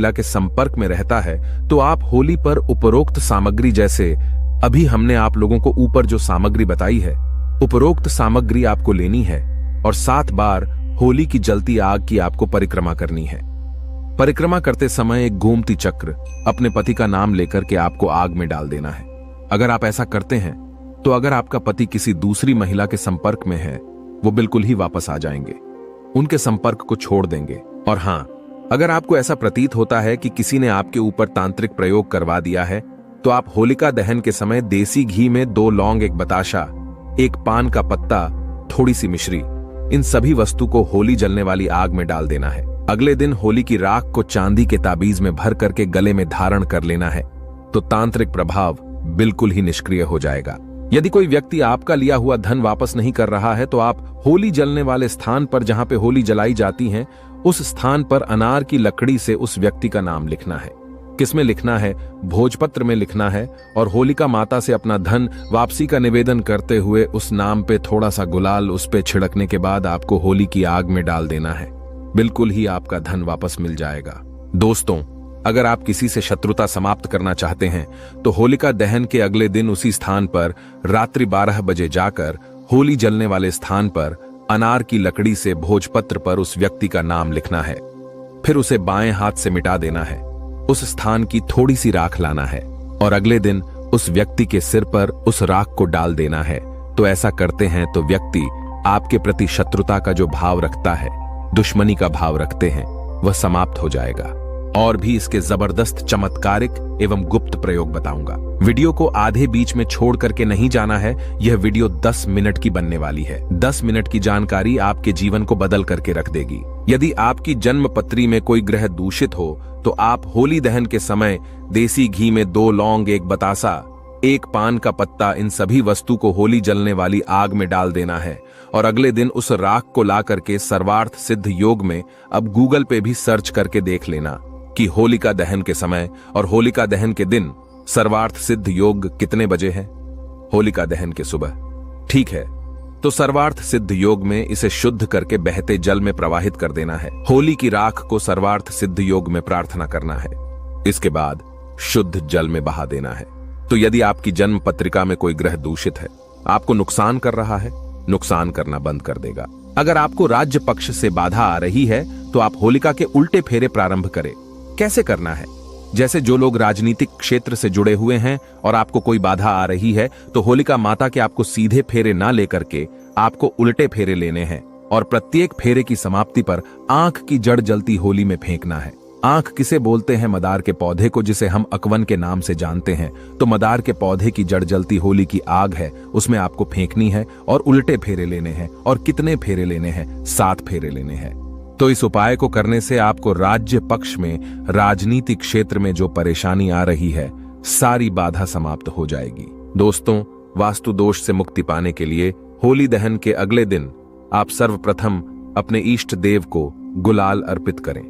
महिला के संपर्क में रहता है तो आप होली पर उपरोक्त सामग्री, जैसे अभी हमने आप लोगों को ऊपर जो सामग्री बताई है, उपरोक्त सामग्री आपको लेनी है और 7 बार होली की जलती आग की आपको परिक्रमा करनी है। परिक्रमा करते समय एक गोमती चक्र अपने पति का नाम लेकर के आपको आग में डाल देना है। अगर आप ऐसा करते हैं तो अगर आपका पति किसी दूसरी महिला के संपर्क में है, वो बिल्कुल ही वापस आ जाएंगे, उनके संपर्क को छोड़ देंगे। और हां, अगर आपको ऐसा प्रतीत होता है कि किसी ने आपके ऊपर तांत्रिक प्रयोग करवा दिया है, तो आप होलिका दहन के समय देसी घी में 2 लौंग, 1 बताशा, 1 पान का पत्ता, थोड़ी सी मिश्री, इन सभी वस्तु को होली जलने वाली आग में डाल देना है। अगले दिन होली की राख को चांदी के ताबीज में भर करके गले में धारण कर लेना है, तो तांत्रिक प्रभाव बिल्कुल ही निष्क्रिय हो जाएगा। यदि कोई व्यक्ति आपका लिया हुआ धन वापस नहीं कर रहा है, तो आप होली जलने वाले स्थान पर, जहां पे होली जलाई जाती है, उस स्थान पर अनार की लकड़ी से उस व्यक्ति का नाम लिखना है। किसमें लिखना है? भोजपत्र में लिखना है। और होलिका माता से अपना धन वापसी का निवेदन करते हुए उस नाम पे थोड़ा सा गुलाल उस पे छिड़कने के बाद आपको होली की आग में डाल देना है। बिल्कुल ही आपका धन वापस मिल जाएगा। दोस्तों, अगर आप किसी से शत्रुता समाप्त करना चाहते हैं तो होलिका दहन के अगले दिन उसी स्थान पर रात्रि 12 बजे जाकर होली जलने वाले स्थान पर अनार की लकड़ी से भोजपत्र पर उस व्यक्ति का नाम लिखना है। फिर उसे बाएं हाथ से मिटा देना है। उस स्थान की थोड़ी सी राख लाना है और अगले दिन उस व्यक्ति के सिर पर उस राख को डाल देना है। तो ऐसा करते हैं तो व्यक्ति आपके प्रति शत्रुता का जो भाव रखता है, दुश्मनी का भाव रखते हैं, वह समाप्त हो जाएगा। और भी इसके जबरदस्त चमत्कारिक एवं गुप्त प्रयोग बताऊंगा। वीडियो को आधे बीच में छोड़ करके नहीं जाना है। यह वीडियो 10 मिनट की बनने वाली है। 10 मिनट की जानकारी आपके जीवन को बदल करके रख देगी। यदि आपकी जन्म पत्री में कोई ग्रह दूषित हो तो आप होली दहन के समय देसी घी में 2 लौंग, 1 बतासा, 1 पान का पत्ता, इन सभी वस्तु को होली जलने वाली आग में डाल देना है और अगले दिन उस राख को ला करके सर्वार्थ सिद्ध योग में, अब गूगल पे भी सर्च करके देख लेना कि होलिका दहन के समय और होलिका दहन के दिन सर्वार्थ सिद्ध योग कितने बजे है। होलिका दहन के सुबह, ठीक है। तो सर्वार्थ सिद्ध योग में इसे शुद्ध करके बहते जल में प्रवाहित कर देना है। होली की राख को सर्वार्थ सिद्ध योग में प्रार्थना करना है। इसके बाद शुद्ध जल में बहा देना है। तो यदि आपकी जन्म पत्रिका में कोई ग्रह दूषित है, आपको नुकसान कर रहा है, नुकसान करना बंद कर देगा। अगर आपको राज्य पक्ष से बाधा आ रही है तो आप होलिका के उल्टे फेरे प्रारंभ करें। कैसे करना है? जैसे जो लोग राजनीतिक क्षेत्र से जुड़े हुए हैं और आपको कोई बाधा आ रही है, तो होलिका माता के आपको सीधे फेरे ना लेकर के आपको उल्टे फेरे लेने हैं और प्रत्येक फेरे की समाप्ति पर आंख की जड़ जलती होली में फेंकना है। आंख किसे बोलते हैं? मदार के पौधे को, जिसे हम अकवन के नाम से जानते हैं। तो मदार के पौधे की जड़ जलती होली की आग है, उसमें आपको फेंकनी है और उल्टे फेरे लेने हैं। और कितने फेरे लेने हैं? 7 फेरे लेने हैं। तो इस उपाय को करने से आपको राज्य पक्ष में, राजनीतिक क्षेत्र में जो परेशानी आ रही है, सारी बाधा समाप्त हो जाएगी। दोस्तों, वास्तु दोष से मुक्ति पाने के लिए होली दहन के अगले दिन आप सर्वप्रथम अपने इष्ट देव को गुलाल अर्पित करें।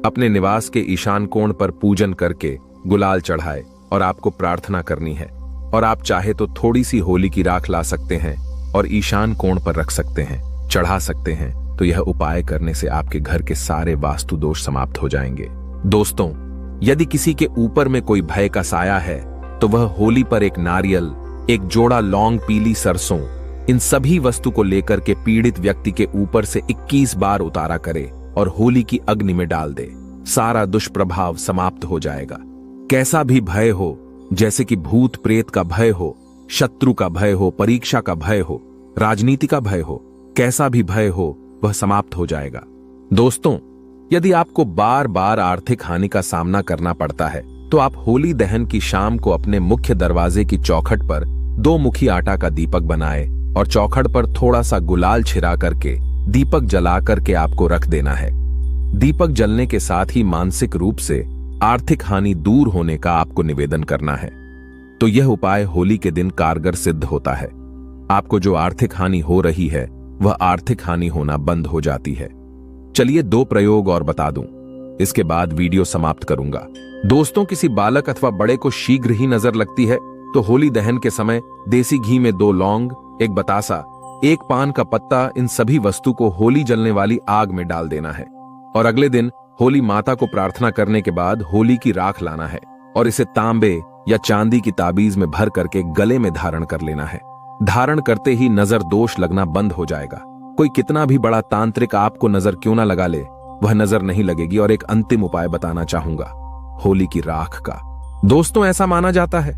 अपने निवास के ईशान कोण पर पूजन करके गुलाल चढ़ाए और आपको प्रार्थना करनी है। और आप चाहे तो थोड़ी सी होली की राख ला सकते हैं और ईशान कोण पर रख सकते हैं, चढ़ा सकते हैं। तो यह उपाय करने से आपके घर के सारे वास्तु दोष समाप्त हो जाएंगे। दोस्तों, यदि किसी के ऊपर में कोई भय का साया है तो वह होली पर एक नारियल, 1 जोड़ा लौंग, पीली सरसों, इन सभी वस्तु को लेकर के पीड़ित व्यक्ति के ऊपर से 21 बार उतारा करे और होली की अग्नि में डाल दे। सारा दुष्प्रभाव समाप्त हो जाएगा। कैसा भी भय हो, जैसे कि भूत प्रेत का भय हो, शत्रु का भय हो, परीक्षा का भय हो, राजनीति का भय हो, कैसा भी भय हो, वह समाप्त हो जाएगा। दोस्तों, यदि आपको बार बार आर्थिक हानि का सामना करना पड़ता है तो आप होली दहन की शाम को अपने मुख्य दरवाजे की चौखट पर 2 मुखी आटा का दीपक बनाए और चौखट पर थोड़ा सा गुलाल छिड़ा करके दीपक जला करके आपको रख देना है। दीपक जलने के साथ ही मानसिक रूप से आर्थिक हानि दूर होने का आपको निवेदन करना है। तो यह उपाय होली के दिन कारगर सिद्ध होता है। आपको जो आर्थिक हानि हो रही है वह आर्थिक हानि होना बंद हो जाती है। चलिए 2 प्रयोग और बता दूं, इसके बाद वीडियो समाप्त करूंगा। दोस्तों, किसी बालक अथवा बड़े को शीघ्र ही नजर लगती है तो होली दहन के समय देसी घी में 2 लौंग, 1 बतासा, 1 पान का पत्ता, इन सभी वस्तु को होली जलने वाली आग में डाल देना है और अगले दिन होली माता को प्रार्थना करने के बाद होली की राख लाना है और इसे तांबे या चांदी की ताबीज में भर करके गले में धारण कर लेना है। धारण करते ही नजर दोष लगना बंद हो जाएगा। कोई कितना भी बड़ा तांत्रिक आपको नजर क्यों ना लगा ले, वह नजर नहीं लगेगी। और एक अंतिम उपाय बताना चाहूंगा, होली की राख का। दोस्तों, ऐसा माना जाता है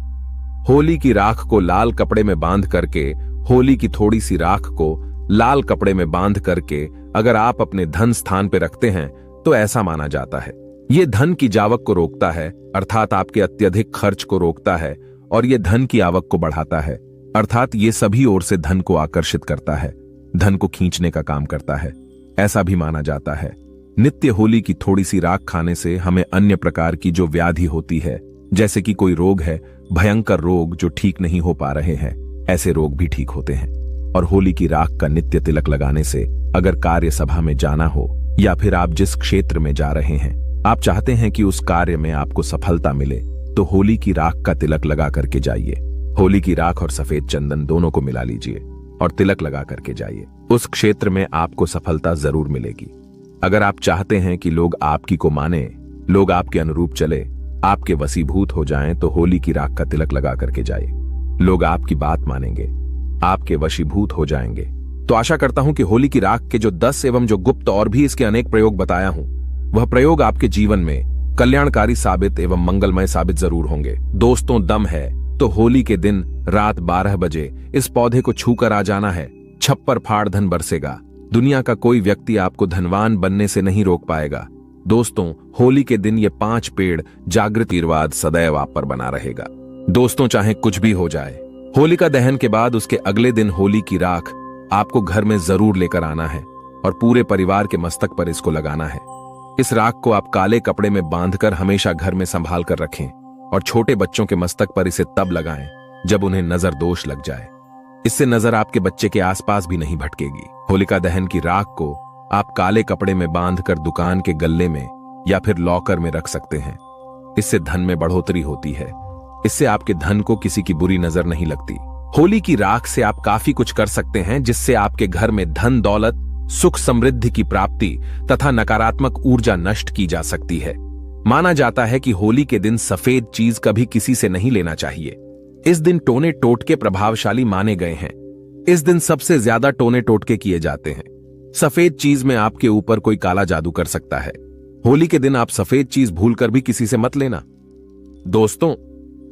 होली की राख को लाल कपड़े में बांध करके, होली की थोड़ी सी राख को लाल कपड़े में बांध करके अगर आप अपने धन स्थान पे रखते हैं तो ऐसा माना जाता है ये धन की जावक को रोकता है, अर्थात आपके अत्यधिक खर्च को रोकता है, और ये धन की आवक को बढ़ाता है, अर्थात ये सभी ओर से धन को आकर्षित करता है, धन को खींचने का काम करता है। ऐसा भी माना जाता है नित्य होली की थोड़ी सी राख खाने से हमें अन्य प्रकार की जो व्याधि होती है, जैसे कि कोई रोग है, भयंकर रोग जो ठीक नहीं हो पा रहे हैं, ऐसे रोग भी ठीक होते हैं। और होली की राख का नित्य तिलक लगाने से अगर कार्य सभा में जाना हो या फिर आप जिस क्षेत्र में जा रहे हैं आप चाहते हैं कि उस कार्य में आपको सफलता मिले, तो होली की राख का तिलक लगा करके जाइए। होली की राख और सफेद चंदन दोनों को मिला लीजिए और तिलक लगा करके जाइए। उस क्षेत्र में आपको सफलता जरूर मिलेगी। अगर आप चाहते हैं कि लोग आपकी को माने, लोग आपके अनुरूप चले, आपके वशीभूत हो जाएं, तो होली की राख का तिलक लगा करके जाइए। लोग आपकी बात मानेंगे, आपके वशीभूत हो जाएंगे। तो आशा करता हूं कि होली की राख के जो 10 एवं जो गुप्त और भी इसके अनेक प्रयोग बताया हूं, वह प्रयोग आपके जीवन में कल्याणकारी साबित एवं मंगलमय साबित जरूर होंगे। दोस्तों, दम है तो होली के दिन रात 12 बजे इस पौधे को छूकर आ जाना है। छप्पर फाड़ धन बरसेगा। दुनिया का कोई व्यक्ति आपको धनवान बनने से नहीं रोक पाएगा। दोस्तों, होली के दिन ये 5 पेड़ जागृत आशीर्वाद सदैव आप पर बना रहेगा। दोस्तों, चाहे कुछ भी हो जाए, होलिका दहन के बाद उसके अगले दिन होली की राख आपको घर में जरूर लेकर आना है और पूरे परिवार के मस्तक पर इसको लगाना है। इस राख को आप काले कपड़े में बांधकर हमेशा घर में संभाल कर रखें और छोटे बच्चों के मस्तक पर इसे तब लगाएं जब उन्हें नजर दोष लग जाए। इससे नजर आपके बच्चे के आसपास भी नहीं भटकेगी। होलिका दहन की राख को आप काले कपड़े में बांधकर दुकान के गल्ले में या फिर लॉकर में रख सकते हैं। इससे धन में बढ़ोतरी होती है। इससे आपके धन को किसी की बुरी नजर नहीं लगती। होली की राख से आप काफी कुछ कर सकते हैं, जिससे आपके घर में धन दौलत, सुख समृद्धि की प्राप्ति तथा नकारात्मक ऊर्जा नष्ट की जा सकती है। माना जाता है कि होली के दिन सफेद चीज कभी किसी से नहीं लेना चाहिए। इस दिन टोने टोटके प्रभावशाली माने गए हैं। इस दिन सबसे ज्यादा टोने टोटके किए जाते हैं। सफेद चीज में आपके ऊपर कोई काला जादू कर सकता है। होली के दिन आप सफेद चीज भूलकर भी किसी से मत लेना। दोस्तों,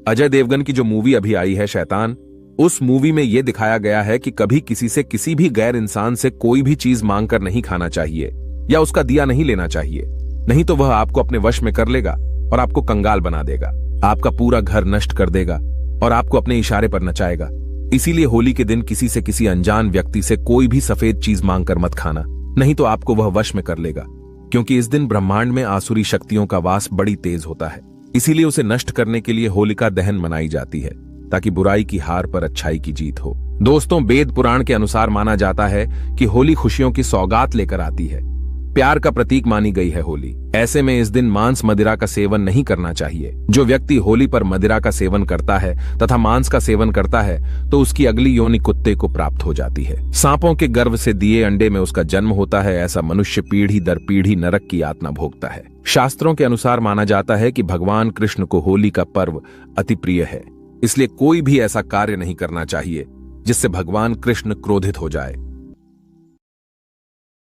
अजय देवगन की जो मूवी अभी आई है शैतान, उस मूवी में यह दिखाया गया है कि कभी किसी से, किसी भी गैर इंसान से कोई भी चीज मांगकर नहीं खाना चाहिए या उसका दिया नहीं लेना चाहिए। नहीं तो वह आपको अपने वश में कर लेगा और आपको कंगाल बना देगा, आपका पूरा घर नष्ट कर देगा और आपको अपने इशारे पर नचाएगा। इसीलिए होली के दिन किसी से, किसी अनजान व्यक्ति से कोई भी सफेद चीज मांगकर मत खाना, नहीं तो आपको वह वश में कर लेगा। क्योंकि इस दिन ब्रह्मांड में आसुरी शक्तियों का वास बड़ी तेज होता है। इसीलिए उसे नष्ट करने के लिए होलिका दहन मनाई जाती है, ताकि बुराई की हार पर अच्छाई की जीत हो। दोस्तों, वेद पुराण के अनुसार माना जाता है कि होली खुशियों की सौगात लेकर आती है। प्यार का प्रतीक मानी गई है होली। ऐसे में इस दिन मांस मदिरा का सेवन नहीं करना चाहिए। जो व्यक्ति होली पर मदिरा का सेवन करता है तथा मांस का सेवन करता है तो उसकी अगली योनि कुत्ते को प्राप्त हो जाती है। सांपों के गर्भ से दिए अंडे में उसका जन्म होता है। ऐसा मनुष्य पीढ़ी दर पीढ़ी नरक की यातना भोगता है। शास्त्रों के अनुसार माना जाता है कि भगवान कृष्ण को होली का पर्व अति प्रिय है। इसलिए कोई भी ऐसा कार्य नहीं करना चाहिए जिससे भगवान कृष्ण क्रोधित हो जाए।